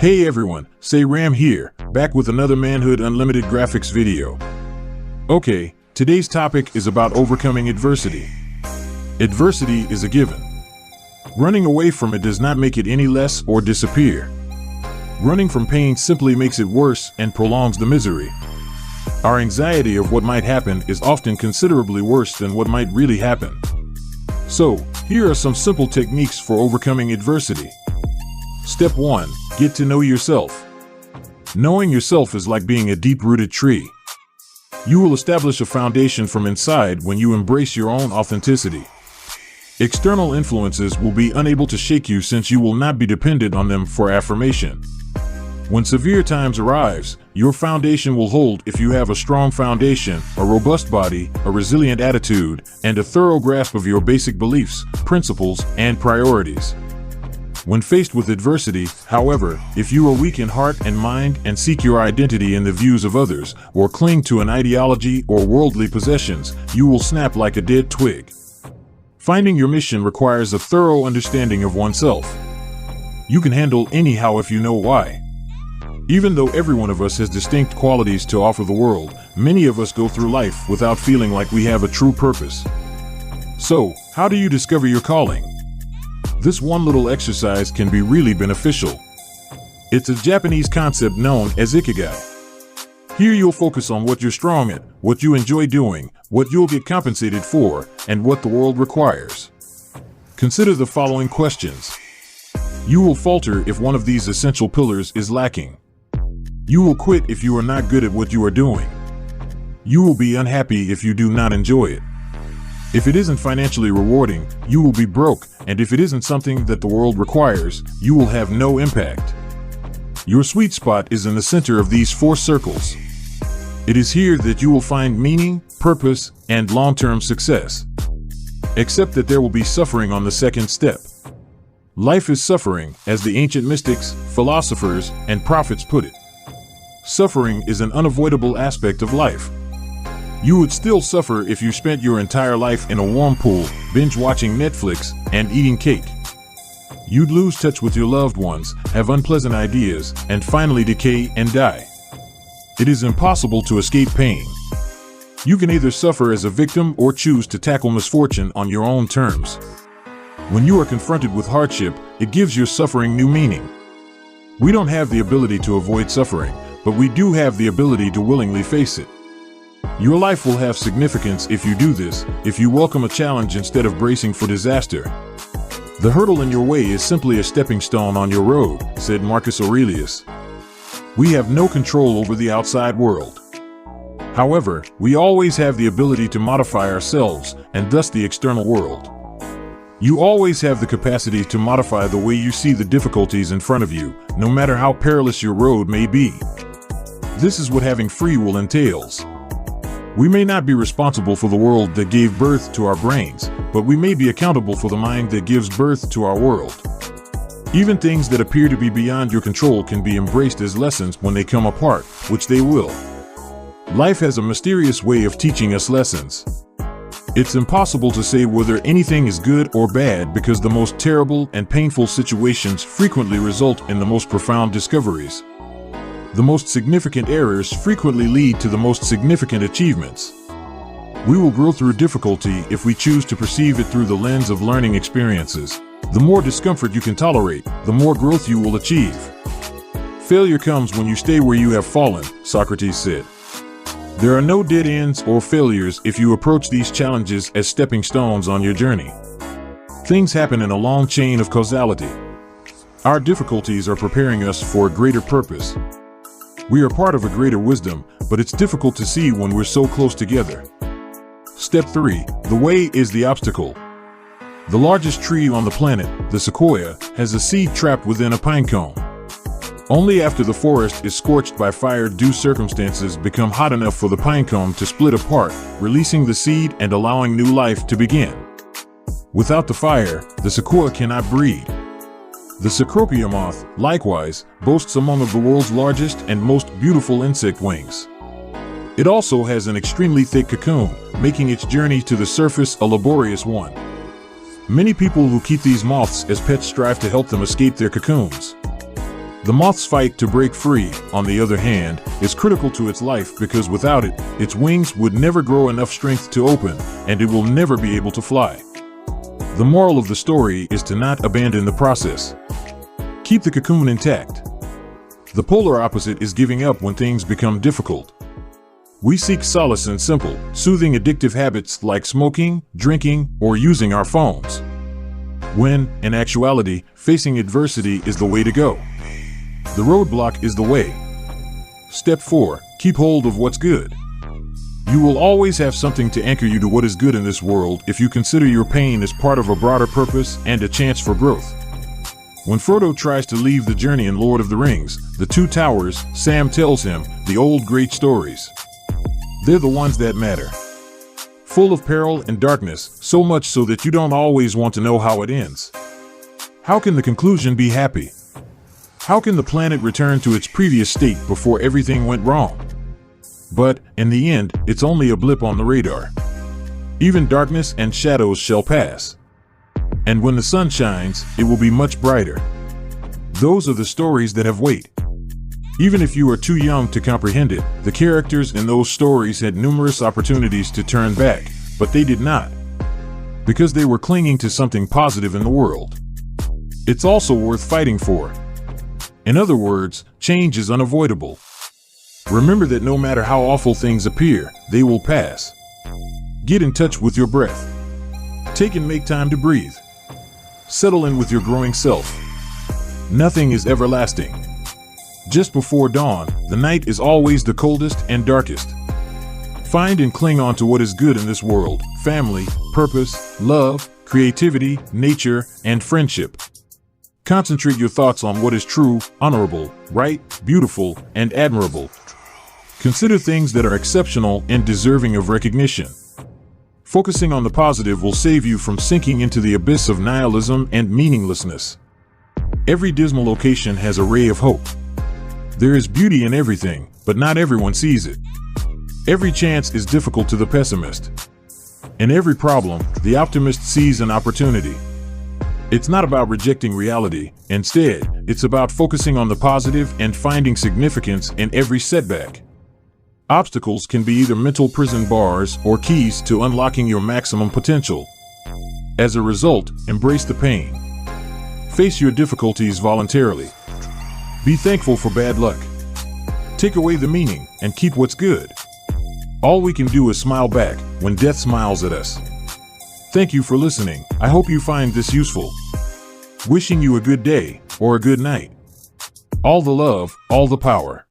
Hey everyone, Say Ram here, back with another Manhood Unlimited graphics video. Okay, today's topic is about overcoming adversity. Adversity is a given. Running away from it does not make it any less or disappear. Running from pain simply makes it worse and prolongs the misery. Our anxiety of what might happen is often considerably worse than what might really happen. So, here are some simple techniques for overcoming adversity. Step 1. Get to know yourself. Knowing yourself is like being a deep-rooted tree. You will establish a foundation from inside when you embrace your own authenticity. External influences will be unable to shake you since you will not be dependent on them for affirmation. When severe times arrives, your foundation will hold if you have a strong foundation, a robust body, a resilient attitude, and a thorough grasp of your basic beliefs, principles, and priorities. When faced with adversity, however, if you are weak in heart and mind and seek your identity in the views of others, or cling to an ideology or worldly possessions, you will snap like a dead twig. Finding your mission requires a thorough understanding of oneself. You can handle anyhow if you know why. Even though every one of us has distinct qualities to offer the world, many of us go through life without feeling like we have a true purpose. So, how do you discover your calling? This one little exercise can be really beneficial. It's a Japanese concept known as Ikigai. Here you'll focus on what you're strong at, what you enjoy doing, what you'll get compensated for, and what the world requires. Consider the following questions. You will falter if one of these essential pillars is lacking. You will quit if you are not good at what you are doing. You will be unhappy if you do not enjoy it. If it isn't financially rewarding, you will be broke, and if it isn't something that the world requires, you will have no impact. Your sweet spot is in the center of these 4 circles. It is here that you will find meaning, purpose, and long-term success. Except that there will be suffering on the second step. Life is suffering, as the ancient mystics, philosophers, and prophets put it. Suffering is an unavoidable aspect of life. You would still suffer if you spent your entire life in a warm pool, binge-watching Netflix, and eating cake. You'd lose touch with your loved ones, have unpleasant ideas, and finally decay and die. It is impossible to escape pain. You can either suffer as a victim or choose to tackle misfortune on your own terms. When you are confronted with hardship, it gives your suffering new meaning. We don't have the ability to avoid suffering, but we do have the ability to willingly face it. Your life will have significance if you do this, if you welcome a challenge instead of bracing for disaster. The hurdle in your way is simply a stepping stone on your road, said Marcus Aurelius. We have no control over the outside world. However, we always have the ability to modify ourselves, and thus the external world. You always have the capacity to modify the way you see the difficulties in front of you, no matter how perilous your road may be. This is what having free will entails. We may not be responsible for the world that gave birth to our brains, but we may be accountable for the mind that gives birth to our world. Even things that appear to be beyond your control can be embraced as lessons when they come apart, which they will. Life has a mysterious way of teaching us lessons. It's impossible to say whether anything is good or bad because the most terrible and painful situations frequently result in the most profound discoveries. The most significant errors frequently lead to the most significant achievements. We will grow through difficulty if we choose to perceive it through the lens of learning experiences. The more discomfort you can tolerate, the more growth you will achieve. Failure comes when you stay where you have fallen, Socrates said. There are no dead ends or failures if you approach these challenges as stepping stones on your journey. Things happen in a long chain of causality. Our difficulties are preparing us for a greater purpose. We are part of a greater wisdom, but it's difficult to see when we're so close together. Step 3. The way is the obstacle. The largest tree on the planet, the sequoia, has a seed trapped within a pine cone. Only after the forest is scorched by fire do circumstances become hot enough for the pine cone to split apart, releasing the seed and allowing new life to begin. Without the fire, the sequoia cannot breed. The cecropia moth, likewise, boasts among of the world's largest and most beautiful insect wings. It also has an extremely thick cocoon, making its journey to the surface a laborious one. Many people who keep these moths as pets strive to help them escape their cocoons. The moth's fight to break free, on the other hand, is critical to its life because without it, its wings would never grow enough strength to open, and it will never be able to fly. The moral of the story is to not abandon the process. Keep the cocoon intact. The polar opposite is giving up when things become difficult. We seek solace in simple, soothing addictive habits like smoking, drinking, or using our phones. When, in actuality, facing adversity is the way to go. The roadblock is the way. Step 4. Keep hold of what's good. You will always have something to anchor you to what is good in this world if you consider your pain as part of a broader purpose and a chance for growth. When Frodo tries to leave the journey in Lord of the Rings, The Two Towers, Sam tells him the old great stories. They're the ones that matter. Full of peril and darkness, so much so that you don't always want to know how it ends. How can the conclusion be happy? How can the planet return to its previous state before everything went wrong? But, in the end, it's only a blip on the radar. Even darkness and shadows shall pass. And when the sun shines, it will be much brighter. Those are the stories that have weight. Even if you are too young to comprehend it, the characters in those stories had numerous opportunities to turn back, but they did not. Because they were clinging to something positive in the world. It's also worth fighting for. In other words, change is unavoidable. Remember that no matter how awful things appear, they will pass. Get in touch with your breath. Take and make time to breathe. Settle in with your growing self. Nothing is everlasting. Just before dawn, the night is always the coldest and darkest. Find and cling on to what is good in this world: family, purpose, love, creativity, nature, and friendship. Concentrate your thoughts on what is true, honorable, right, beautiful, and admirable. Consider things that are exceptional and deserving of recognition. Focusing on the positive will save you from sinking into the abyss of nihilism and meaninglessness. Every dismal location has a ray of hope. There is beauty in everything, but not everyone sees it. Every chance is difficult to the pessimist. In every problem, the optimist sees an opportunity. It's not about rejecting reality. Instead, it's about focusing on the positive and finding significance in every setback. Obstacles can be either mental prison bars or keys to unlocking your maximum potential. As a result, embrace the pain. Face your difficulties voluntarily. Be thankful for bad luck. Take away the meaning and keep what's good. All we can do is smile back when death smiles at us. Thank you for listening. I hope you find this useful. Wishing you a good day or a good night. All the love, all the power.